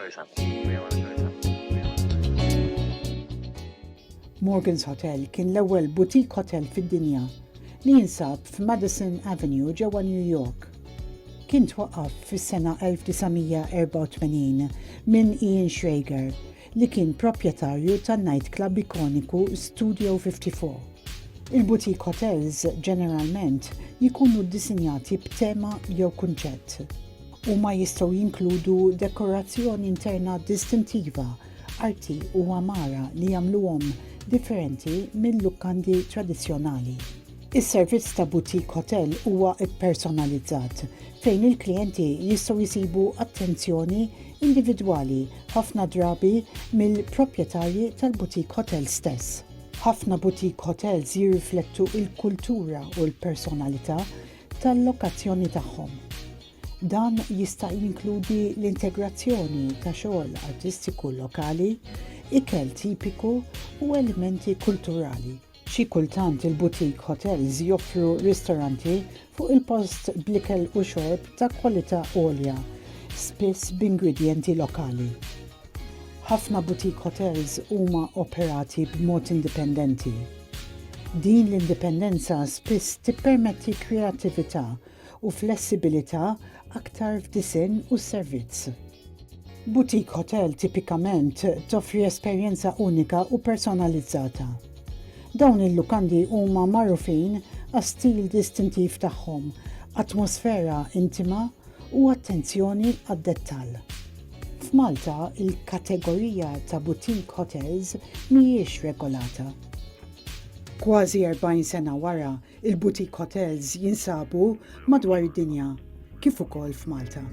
choice happen. We want a choice happen. Morgan's Hotel kien l-ewwel boutique hotel fid-dinja li jinsab f'Madison Avenue ġewwa New York. Kien twaqqaf fis-sena 1984 minn Ian Schrager li kien proprjetarju tan-night club ikoniku Studio 54. Il-boutique hotels ġeneralment jikunu ddisinjati b'tema jew kunċett u ma jistgħu jinkludu dekorazzjoni interna distintiva, arti u għamara li jagħmluhom differenti mill-lukkandi tradizzjonali. Is-servizz ta' boutique hotel huwa ppersonalizzat fejn il-klijenti jistgħu jsibu attenzjoni individwali ħafna drabi mill-proprjetarji tal-boutique hotel stess. Ħafna boutique hotels jirriflettu il-kultura u l-personalità tal-lokazzjoni tagħhom. Dan jista' jinkludi l-integrazzjoni ta' xogħol artistiku lokali, ikel tipiku u elementi kulturali. Xi kultant il-boutique hotels joffru ristoranti fuq il-post bl-ikel u xorb ta' kwalità għolja, spiss b'ingredjenti lokali. Ħafna boutique hotels huma operati b'mod indipendenti. Din l-indipendenza spiss tippermetti kreattività u flessibilità aktar f'disinn u servizz. Boutique hotel tipikament toffri esperjenza unika u personalizzata. Dawn il-lukandi huma magħrufin għas-stil distintiv tagħhom, atmosfera intima u attenzjoni għad-dettall. F'Malta il-kategorija ta' boutique hotels mhijiex regolata. Kważi 40 sena wara, il-boutique hotels jinsabu madwar id-dinja, kif ukoll f'Malta.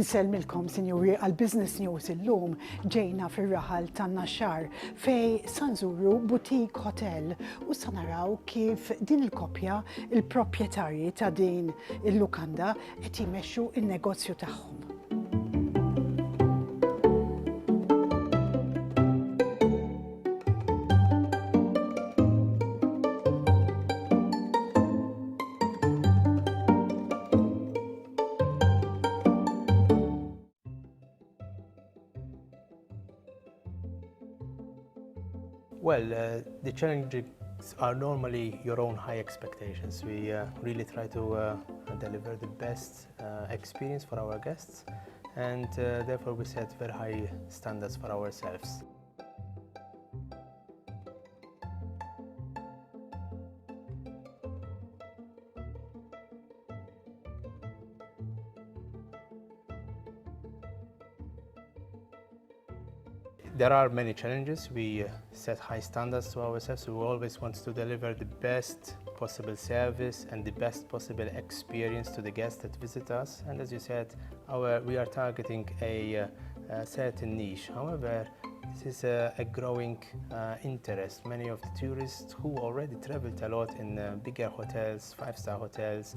Inselmilkom, sinjuri, għal-Business News illum ġejna fir-raħal ta' Naxxar fej sanżuru boutique hotel u sanaraw kif din il-koppja il-proprjetarji ta' din il-lukanda qed jmexxu in-negozju tagħhom. Well, the challenges are normally your own high expectations. We really try to deliver the best experience for our guests, and therefore we set very high standards for ourselves. There are many challenges. We set high standards to ourselves. We always want to deliver the best possible service and the best possible experience to the guests that visit us. And as you said, we are targeting a certain niche. However, this is a growing interest. Many of the tourists who already traveled a lot in bigger hotels, five-star hotels,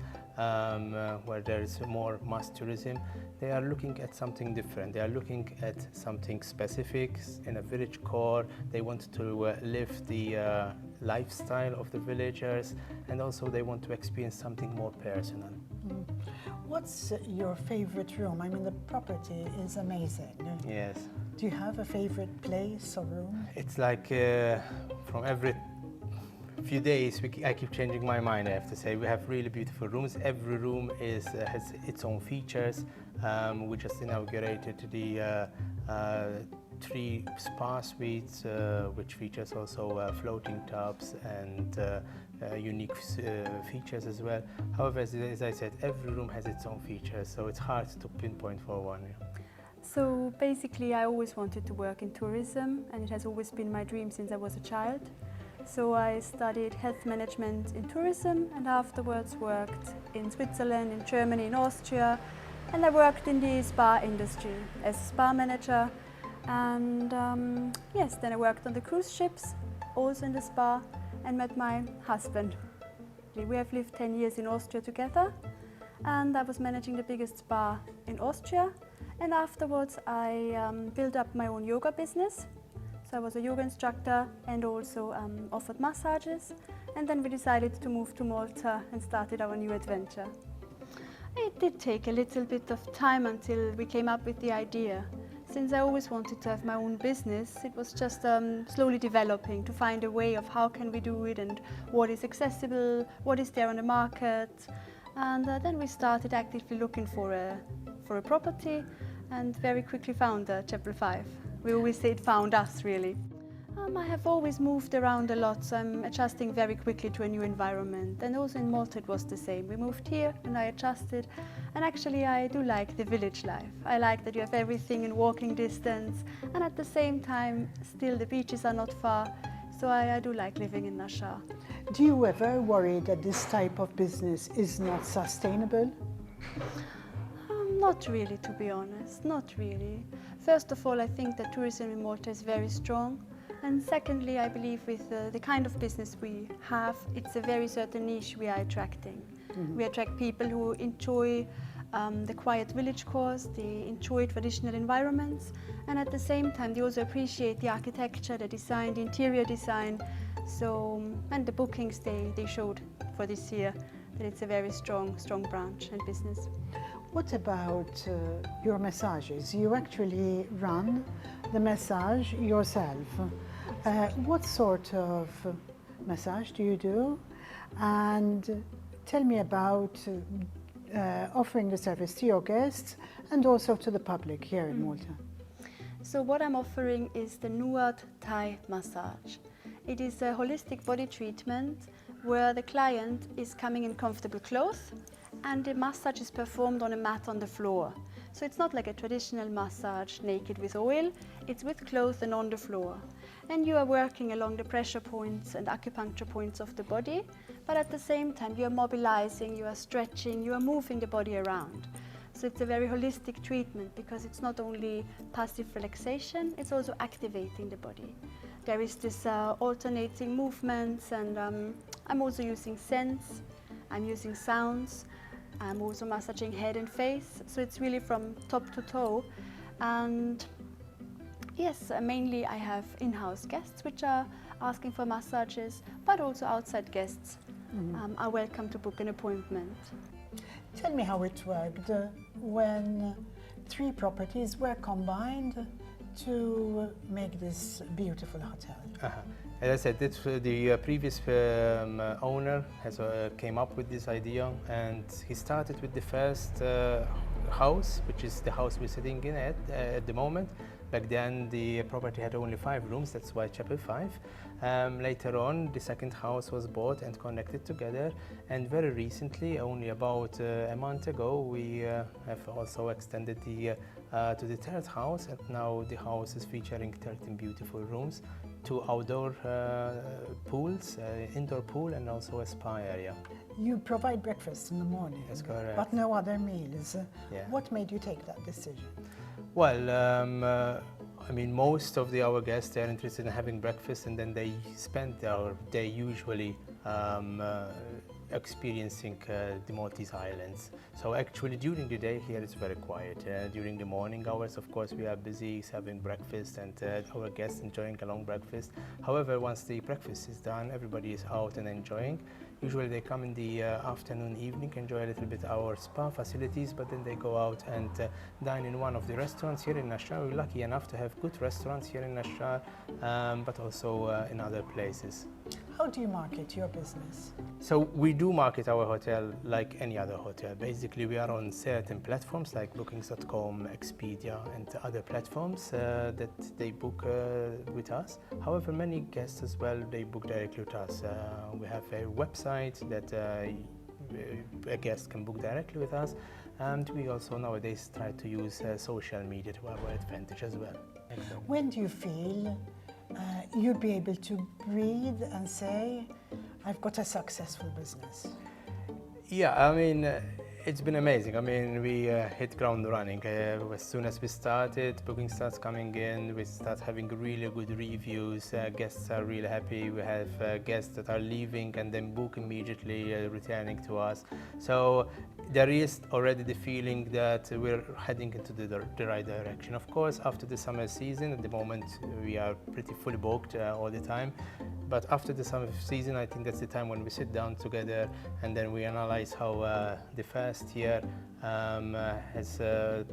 where there is more mass tourism, they are looking at something different. They are looking at something specific in a village core. They want to live the lifestyle of the villagers, and also they want to experience something more personal. What's your favorite room? I mean, the property is amazing. Yes. Do you have a favorite place or room? It's like from every few days I keep changing my mind, I have to say. We have really beautiful rooms. Every room has its own features. We just inaugurated the 3 spa suites, which features also floating tubs and unique features as well. However, as I said, every room has its own features, so it's hard to pinpoint for one. So basically, I always wanted to work in tourism, and it has always been my dream since I was a child. So I studied health management in tourism, and afterwards worked in Switzerland, in Germany, in Austria, And I worked in the spa industry as a spa manager. And yes, then I worked on the cruise ships, also in the spa, and met my husband. We have lived 10 years in Austria together, and I was managing the biggest spa in Austria. And afterwards I built up my own yoga business. So I was a yoga instructor and also offered massages. And then we decided to move to Malta and started our new adventure. It did take a little bit of time until we came up with the idea. Since I always wanted to have my own business, it was just slowly developing to find a way of how can we do it and what is accessible, what is there on the market. And then we started actively looking for a property and very quickly found Chapel 5. We always say it found us, really. I have always moved around a lot, so I'm adjusting very quickly to a new environment. And also in Malta it was the same. We moved here and I adjusted. And actually I do like the village life. I like that you have everything in walking distance, and at the same time still the beaches are not far. So I do like living in Naxxar. Do you ever worry that this type of business is not sustainable? Not really, to be honest, not really. First of all, I think that tourism in Malta is very strong. And secondly, I believe with the kind of business we have, it's a very certain niche we are attracting. Mm-hmm. We attract people who enjoy the quiet village course, they enjoy traditional environments, and at the same time they also appreciate the architecture, the design, the interior design. So, and the bookings they showed for this year that it's a very strong branch and business. What about your massages? You actually run the massage yourself. What sort of massage do you do? And tell me about offering the service to your guests and also to the public here in Malta. So what I'm offering is the Nuad Thai massage. It is a holistic body treatment where the client is coming in comfortable clothes and the massage is performed on a mat on the floor. So it's not like a traditional massage naked with oil, it's with clothes and on the floor. And you are working along the pressure points and acupuncture points of the body, but at the same time you are mobilizing, you are stretching, you are moving the body around. So it's a very holistic treatment because it's not only passive relaxation, it's also activating the body. There is this alternating movements, and I'm also using scents, I'm using sounds, I'm also massaging head and face, so it's really from top to toe. And yes, mainly I have in-house guests which are asking for massages, but also outside guests are welcome to book an appointment. Tell me how it worked when 3 properties were combined to make this beautiful hotel. As I said, the previous owner came up with this idea, and he started with the first house, which is the house we're sitting in at the moment. Back then the property had only 5 rooms, that's why Chapel 5. Later on the second house was bought and connected together, and very recently, only about a month ago, we have also extended to the third house, and now the house is featuring 13 beautiful rooms, 2 outdoor pools, indoor pool, and also a spa area. You provide breakfast in the morning, That's correct. but no other meals. Yeah. What made you take that decision? Well, I mean, most of our guests, they're interested in having breakfast, and then they spend their day usually experiencing the Maltese Islands. So actually during the day here it's very quiet. During the morning hours, of course, we are busy serving breakfast and our guests enjoying a long breakfast. However, once the breakfast is done, everybody is out and enjoying. Usually they come in the afternoon, evening, enjoy a little bit our spa facilities, but then they go out and dine in one of the restaurants here in Naxxar. We're lucky enough to have good restaurants here in Naxxar, but also in other places. How do you market your business? So we do market our hotel like any other hotel. Basically, we are on certain platforms like bookings.com, Expedia, and other platforms that they book with us. However, many guests as well, they book directly with us. We have a website that a guest can book directly with us, and we also nowadays try to use social media to our advantage as well. When do you feel you'll be able to breathe and say, I've got a successful business? Yeah, I mean, It's been amazing. I mean, we hit ground running. As soon as we started, booking starts coming in, we start having really good reviews. Guests are really happy. We have guests that are leaving and then book immediately, returning to us. So there is already the feeling that we're heading into the right direction. Of course, after the summer season, at the moment we are pretty fully booked all the time. But after the summer season, I think that's the time when we sit down together and then we analyze how the first year has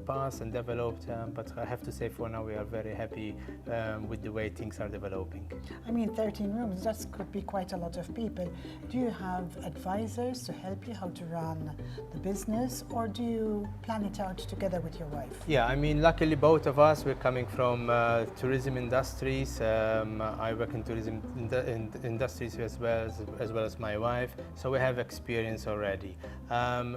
passed and developed. But I have to say, for now, we are very happy with the way things are developing. I mean, 13 rooms, that could be quite a lot of people. Do you have advisors to help you how to run the business, or do you plan it out together with your wife? Yeah, I mean, luckily both of us, we're coming from tourism industries. I work in tourism industries as well as my wife, so we have experience already.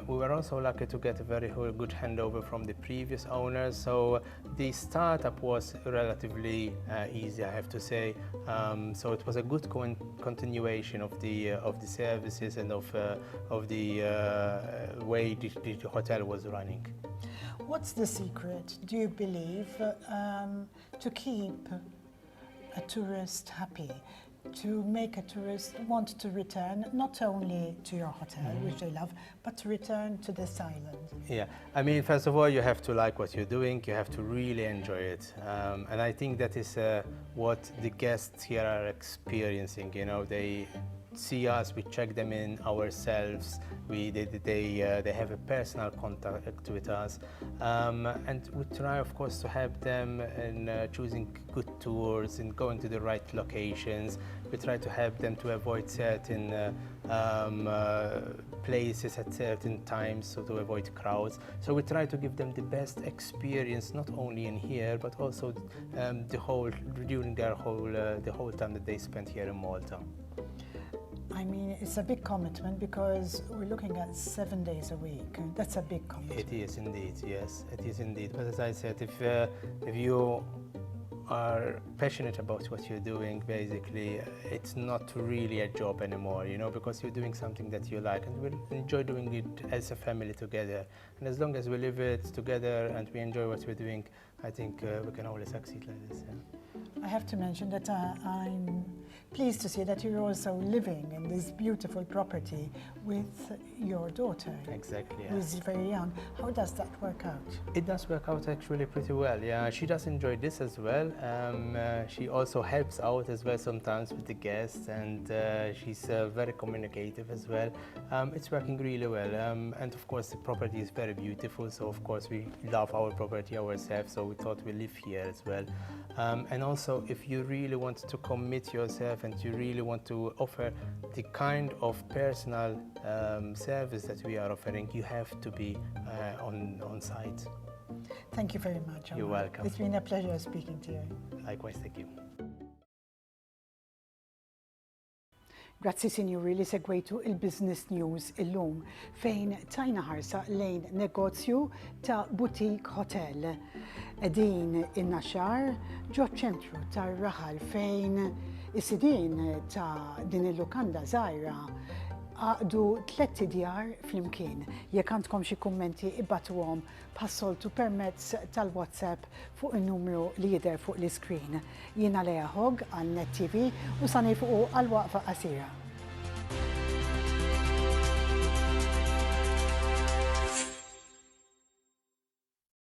We were also lucky to get a very good handover from the previous owners, so the startup was relatively easy, I have to say. So it was a good continuation of the services and of the way the hotel was running. What's the secret, do you believe, to keep a tourist happy, to make a tourist want to return not only to your hotel, which they love, but to return to this island? Yeah, I mean, first of all, you have to like what you're doing, you have to really enjoy it. And I think that is what the guests here are experiencing. You know, they see us, we check them in ourselves, they have a personal contact with us, and we try, of course, to help them in choosing good tours and going to the right locations. We try to help them to avoid certain places at certain times, so to avoid crowds. So we try to give them the best experience, not only in here, but also during the whole time that they spend here in Malta. I mean, it's a big commitment because we're looking at 7 days a week. That's a big commitment. It is indeed, yes, it is indeed. But as I said, if you are passionate about what you're doing, basically, it's not really a job anymore, you know, because you're doing something that you like, and we enjoy doing it as a family together. And as long as we live it together and we enjoy what we're doing, I think we can always succeed like this. Yeah. I have to mention that I'm pleased to see that you're also living in this beautiful property with your daughter. Exactly. Yeah. Who is very young. How does that work out? It does work out actually pretty well. Yeah, she does enjoy this as well. She also helps out as well sometimes with the guests, and she's very communicative as well. It's working really well. And of course, the property is very beautiful. So of course, we love our property ourselves. So we thought we live here as well. And also, if you really want to commit yourself and you really want to offer the kind of personal service that we are offering, you have to be on site. Thank you very much, Omar. You're welcome. It's been a pleasure speaking to you. Likewise, thank you. Grazzi sinjuri li segwejtu il-Business News illum fejn tajna ħarsa lejn negozju ta' boutique hotel. Edin in-Naxxar ġo ċentru tar-Raħal fejn is-sidien ta' din il-lukanda żgħira għaqdu 3 djar flimkien. Jekk għandkom xi kummenti ibbatuhom passoltu permezz tal-WhatsApp fuq in-numru li jidher fuq l-iskrin. Jiena Hogg għal Net TV u sa nifuqu għal waqfa qasira.